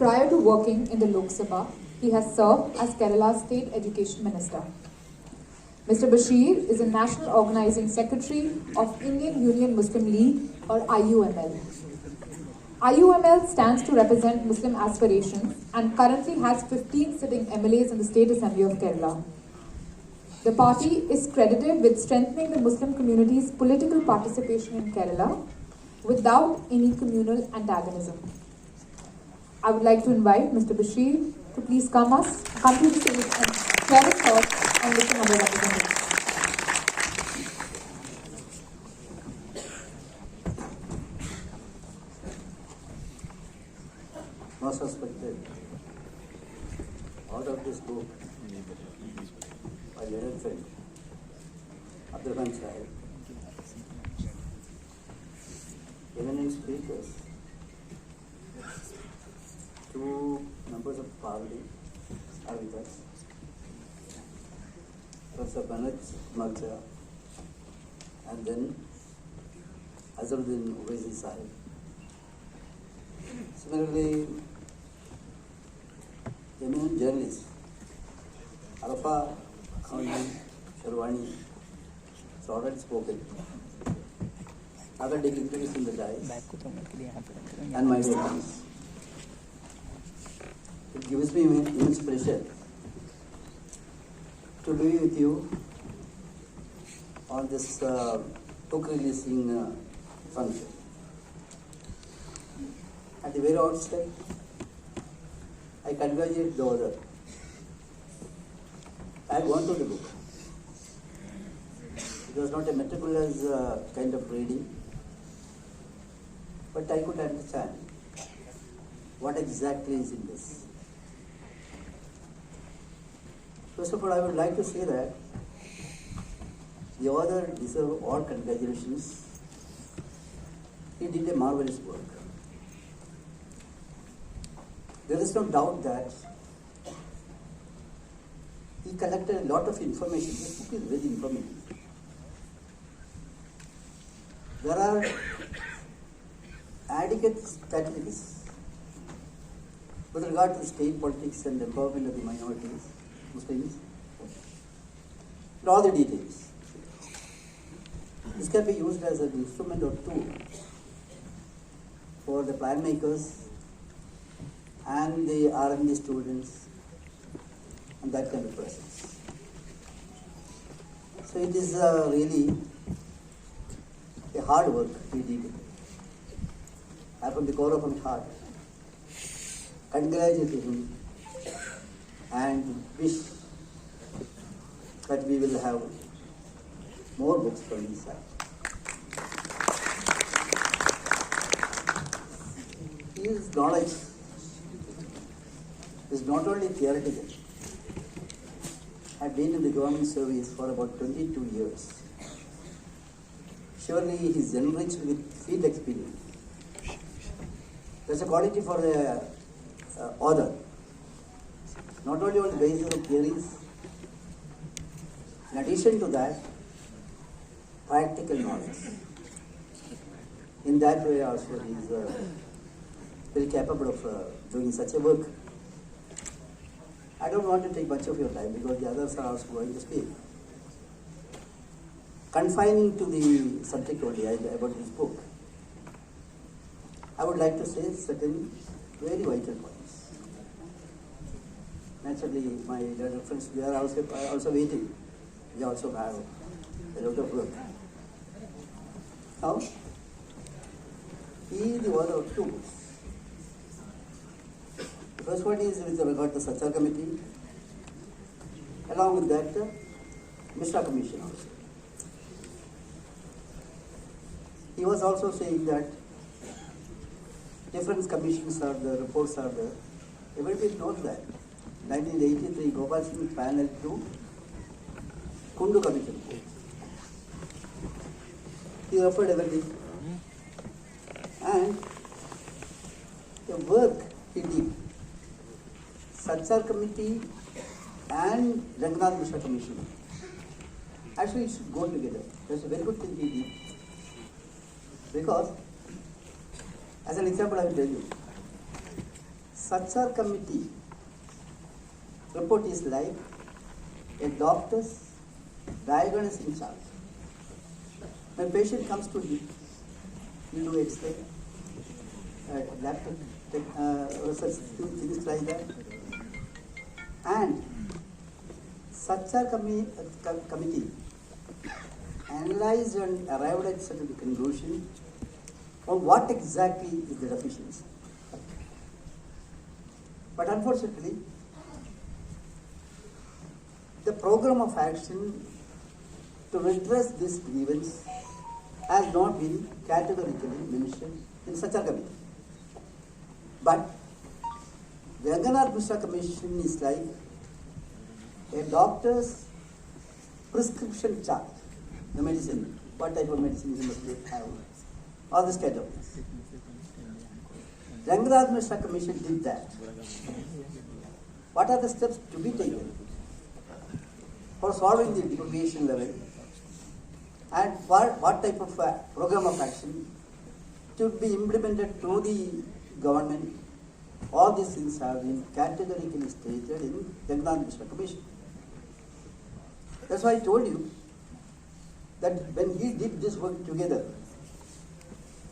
Prior to working in the Lok Sabha, he has served as Kerala's State Education Minister. Mr. Basheer is a National Organizing Secretary of Indian Union Muslim League, or IUML. IUML stands to represent Muslim aspirations and currently has 15 sitting MLAs in the State Assembly of Kerala. The party is credited with strengthening the Muslim community's political participation in Kerala without any communal antagonism. I would like to invite Mr. Basheer to please come to the stage and share his thoughts on this another representative. No suspected. Out of this book, my learned friend, Abdurrahman Sahab, eminent speakers, two members of parliament are with us. Professor Banat Malcha, and then Azaruddin Uwaisi Sahib. Similarly, eminent journalists, Arafa, Khani, Sharwani, has already spoken. Other dignitaries in the dais, and my dear friends. It gives me immense pleasure to be with you on this book releasing function. At the very outset, I congratulate the author. I had gone through the book. It was not a meticulous kind of reading, but I could understand what exactly is in this. First of all, I would like to say that the author deserves all congratulations. He did a marvelous work. There is no doubt that he collected a lot of information. This book is very informative. There are adequate statistics with regard to state politics and empowerment of the minorities, Muslims, and all the details. This can be used as an instrument or tool for the plan makers and the R&D students and that kind of persons. So it is really a hard work he did. I, from the core of my heart, congratulate him and wish that we will have more books from his side. His knowledge is not only theoretical. I have been in the government service for about 22 years. Surely he is enriched with field experience. That's a quality for the author. Not only on the basis of theories, in addition to that, practical knowledge. In that way also he is very capable of doing such a work. I don't want to take much of your time because the others are also going to speak. Confining to the subject only about this book, I would like to say certain very vital points. Naturally, my dear friends, they are also waiting. They also have a lot of work. Now, he is the author of two books. The first one is with regard to Sachar Committee, along with that, Mishra Commission also. He was also saying that different commissions are there, reports are there. Everybody knows that. 1983, Gopal Singh panel to Kundu Commission. He referred everything. And the work he did, Sachar Committee and Rangnath Mishra Commission, actually it should go together. That's a very good thing he did. Because, as an example, I will tell you, Satsar committee report is like a doctor's diagnosis in chart. When patient comes to you, you do X-ray, laptop research things like that, and Satsar committee analyzed and arrived at such a conclusion on what exactly is the deficiency. But unfortunately, the program of action to redress this grievance has not been categorically mentioned in such a committee. But the Ranganath Mishra Commission is like a doctor's prescription chart, the medicine, what type of medicine you must have, all this kind of things. Ranganath Mishra Commission did that. What are the steps to be taken for solving the deprivation level, and what type of program of action should be implemented to the government? All these things have been categorically stated in Ranganath Mishra Commission. That's why I told you that when he did this work together,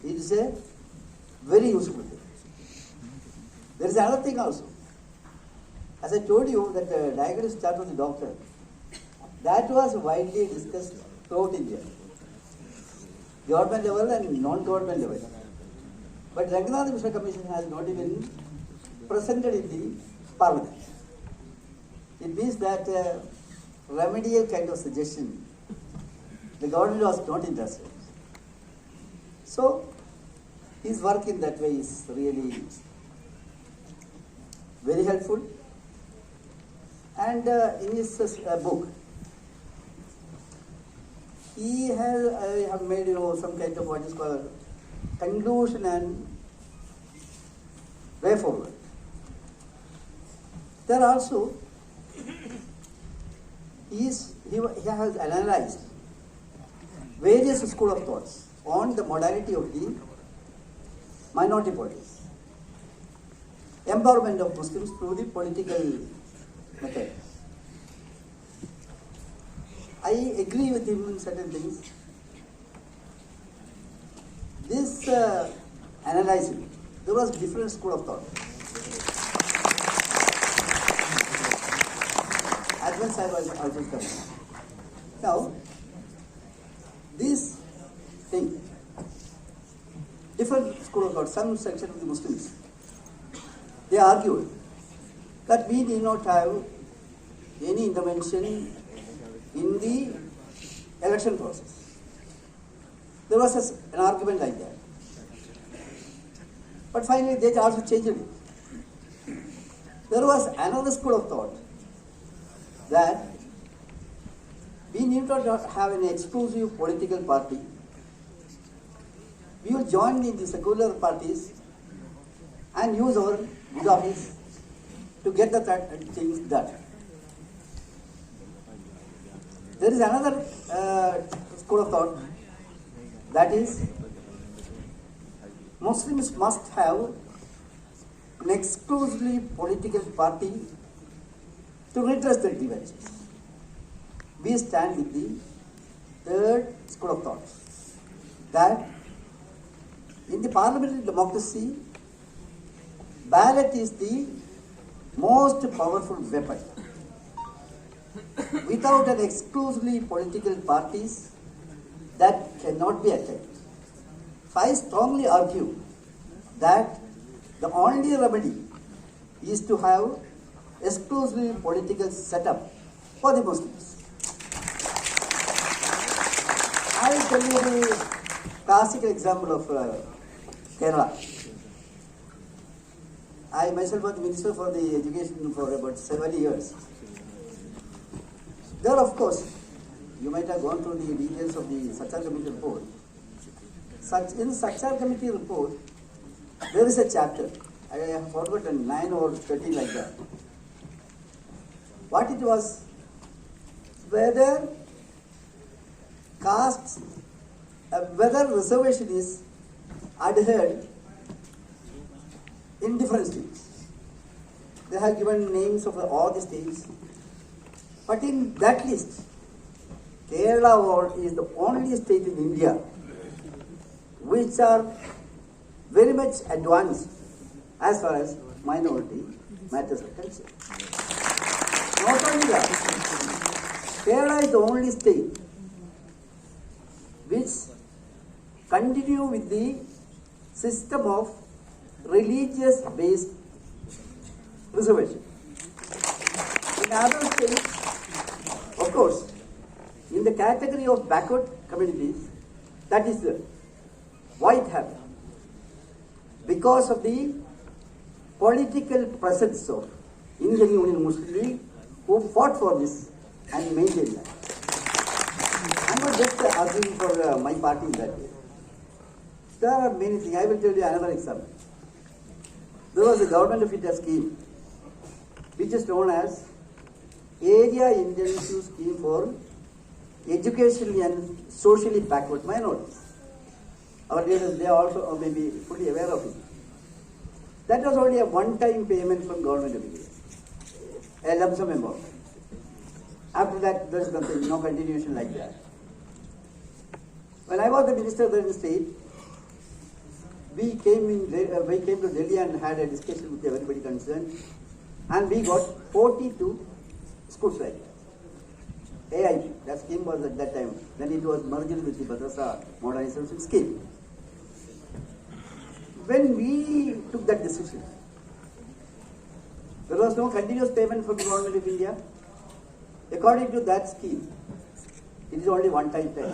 it is a very useful thing. There is another thing also. As I told you that the diagnosis chart of the doctor, that was widely discussed throughout India, government level and non-government level. But Ranganath Mishra Commission has not even presented in the Parliament. It means that remedial kind of suggestion, the government was not interested. So his work in that way is really very helpful. And in his book, he has have made some kind of what is called conclusion and way forward. There also he has analyzed various school of thoughts on the modality of the minority politics, empowerment of Muslims through the political method. I agree with him in certain things. This analyzing, there was different school of thought. Advance I was also coming. Now, this thing, different school of thought, some section of the Muslims, they argued that we need not have any intervention in the election process. There was an argument like that. But finally they also changed it. There was another school of thought that we need not have an exclusive political party. We will join in the secular parties and use our good office to get the things done. There is another school of thought, that is, Muslims must have an exclusively political party to redress their grievances. We stand with the third school of thought, that in the parliamentary democracy, ballot is the most powerful weapon. Without an exclusively political parties, that cannot be attacked. So I strongly argue that the only remedy is to have exclusively political setup for the Muslims. I will tell you the classical example of Kerala. I myself was the Minister for the Education for about 7 years. There, of course, you might have gone through the details of the Satsar Committee report. In Satsar Committee report, there is a chapter, I have forgotten, 9 or 13 like that. What it was, whether castes, whether reservation is adhered in different states. They have given names of all the states. But in that list, Kerala is the only state in India which are very much advanced as far as minority matters are concerned. Not only that, Kerala is the only state which continue with the system of religious-based reservation. In other states, of course, in the category of backward communities, that is the white habit. Because of the political presence of Indian Union Muslim League, who fought for this and maintained that. I'm not just arguing for my party in that way. There are many things. I will tell you another example. There was a government of India scheme which is known as Area Intensive Scheme for Educationally and Socially Backward Minorities. Our leaders, they also may be fully aware of it. That was only a one-time payment from government of India, a lump sum amount. After that, there is nothing, no continuation like that. When I was the minister there in the state, we came to Delhi and had a discussion with everybody concerned, and we got 42 schools like that. AIP, that scheme was at that time. Then it was merged with the Madrasa Modernization Scheme. When we took that decision, there was no continuous payment from the government of India. According to that scheme, it is only one-time pay.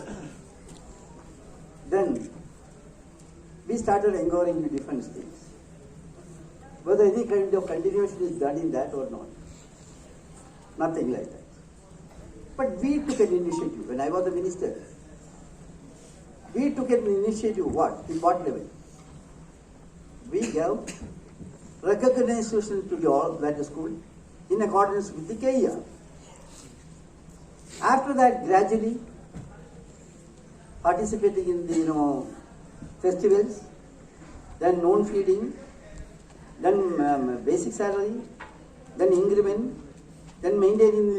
Then we started inquiring in different states whether any kind of continuation is done in that or not. Nothing like that. But we took an initiative. When I was the minister, we took an initiative. What? In what level? We gave recognition to that school in accordance with the KER. After that, gradually participating in the festivals, then non-feeding, then basic salary, then increment, then maintaining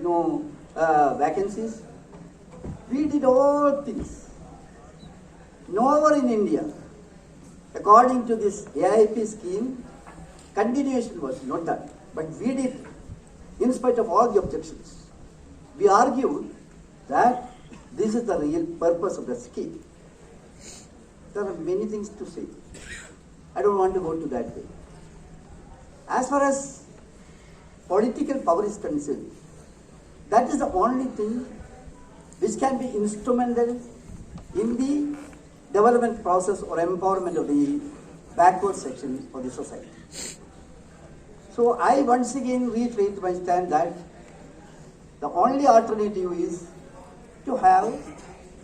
the vacancies. We did all things. Nowhere in India, according to this AIP scheme, continuation was not done. But we did, in spite of all the objections. We argued that this is the real purpose of the scheme. There are many things to say. I don't want to go to that way. As far as political power is concerned, that is the only thing which can be instrumental in the development process or empowerment of the backward section of the society. So I once again reiterate my stand that the only alternative is to have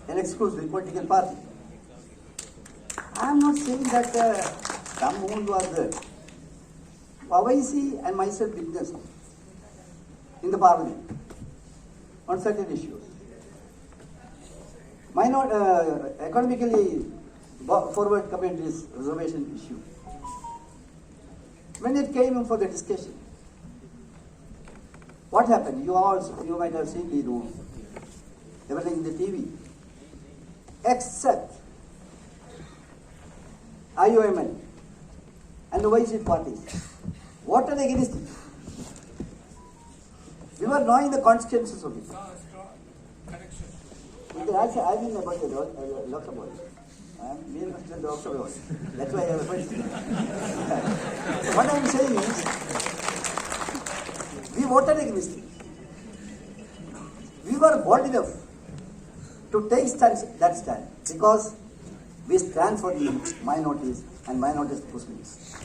an exclusive political party. I am not saying that some who are there. Pavaisi and myself witnessed in the parliament on certain issues. Economically forward communities reservation issue. When it came in for the discussion, what happened? You might have seen everything in the TV, except IOML and the YC parties. What are they against it? We were knowing the consequences of it. I mean about the Lok Sabha. Me and Mr. Lok Sabha. That's why I have a question. What I am saying is, we voted against it. We were bold enough to take that stand because we stand for the minorities and minorities Muslims.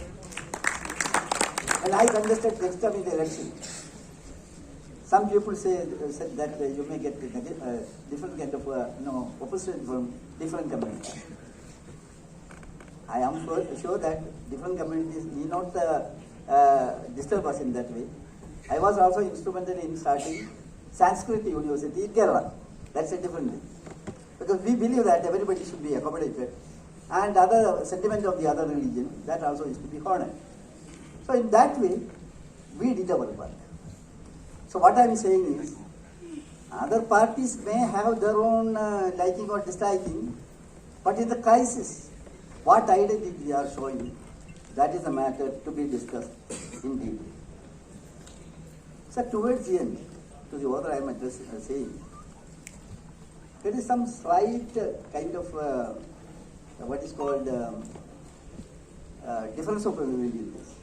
And I contested next time in the election. Some people said that you may get different kind of opposition from different communities. I am sure that different communities need not disturb us in that way. I was also instrumental in starting Sanskrit University in Kerala. That's a different thing. Because we believe that everybody should be accommodated. And other sentiment of the other religion, that also is to be honored. So in that way, we did our work. So what I am saying is, other parties may have their own liking or disliking, but in the crisis, what identity they are showing, that is a matter to be discussed in detail. So towards the end, to the author I am saying, there is some slight kind of what is called difference of opinion in this.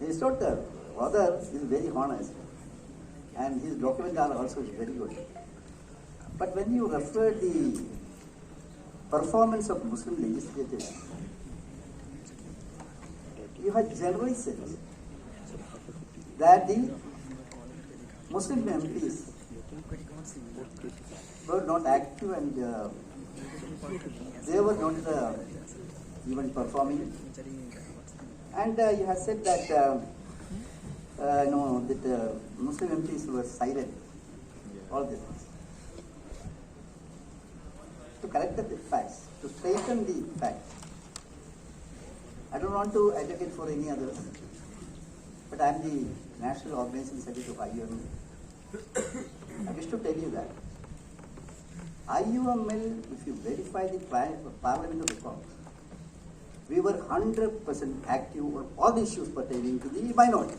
It is not the author is very honest, and his documents are also very good. But when you refer the performance of Muslim legislators, you have generally said that the Muslim MPs were not active and they were not even performing. And you have said that no, that Muslim MPs were silent. All this. To correct the facts, to straighten the facts. I don't want to advocate for any others, but I am the National Organizing Secretary of IUML. I wish to tell you that IUML, if you verify the parliamentary records, we were 100% active on all the issues pertaining to the minority.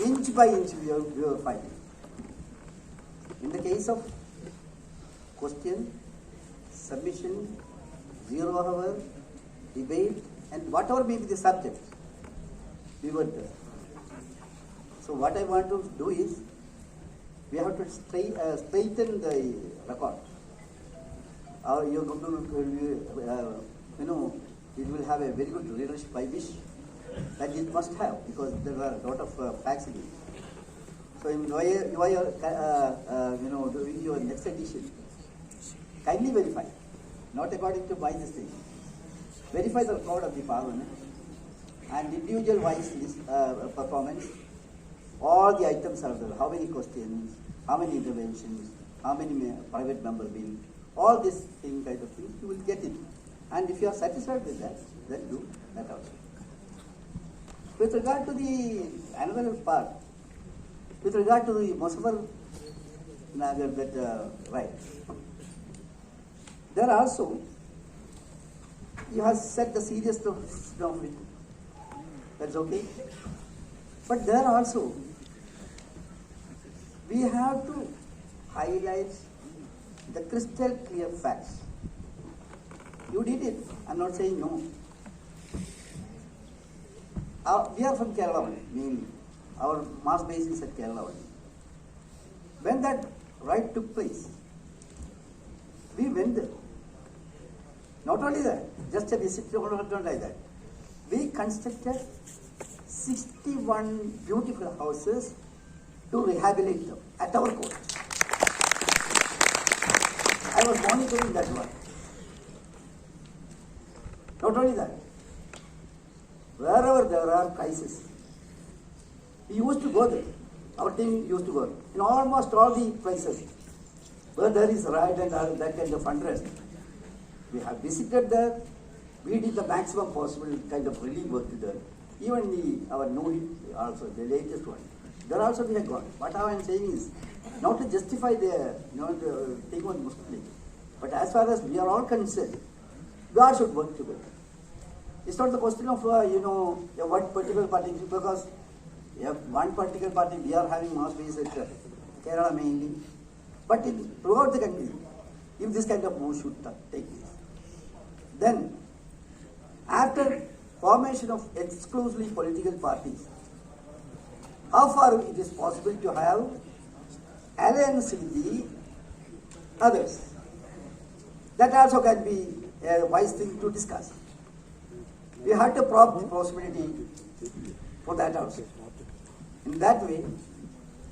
Inch by inch we were fighting. In the case of question, submission, 0 hour, debate, and whatever may be the subject, we were there. So what I want to do is, we have to straighten the record. You're going to, it will have a very good leadership, I wish, that it must have, because there are a lot of facts in it. So in doing your next edition, kindly verify, not according to my this thing. Verify the record of the parliament and individual wise performance. All the items are there. How many questions, how many interventions, how many private member bill, all this thing kind of things, you will get it. And if you are satisfied with that, then do that also. With regard to the another part, with regard to the Musafar Nagar that right, there also you have set the seriousness of it. That's okay. But there also we have to highlight the crystal clear facts. You did it. I'm not saying no. We are from Kerala, mainly. Our mass base is at Kerala. When that right took place, we went there. Not only that, just a visit, not like that. We constructed 61 beautiful houses to rehabilitate them at our cost. I was monitoring that one. Not only that, wherever there are crises, we used to go there. Our team used to go in almost all the places where there is riot and that kind of unrest. We have visited there. We did the maximum possible kind of relief work there. Even our Nodi also, the latest one. There also we have gone. What I am saying is not to justify the thing on Muslim League, but as far as we are all concerned, God should work together. It's not the question of one particular party, because one particular party we are having mass base at Kerala mainly, but throughout the country, if this kind of move should take place, then after formation of exclusively political parties, how far it is possible to have alliance with the others? That also can be a wise thing to discuss. We have to prompt the possibility for that also. In that way,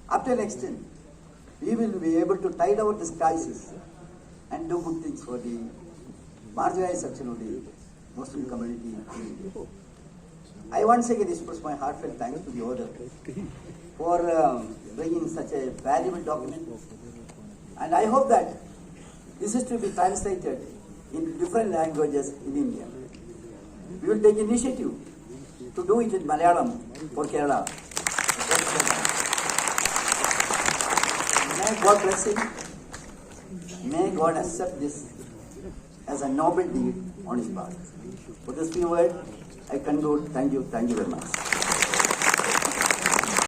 up to an extent, we will be able to tide our disguises and do good things for the marginalized section of the Muslim community in India. I once again express my heartfelt thanks to the author for bringing such a valuable document, and I hope that this is to be translated in different languages in India. We will take initiative to do it in Malayalam for Kerala. May God bless him. May God accept this as a noble deed on his part. For this few words, I conclude. Thank you very much.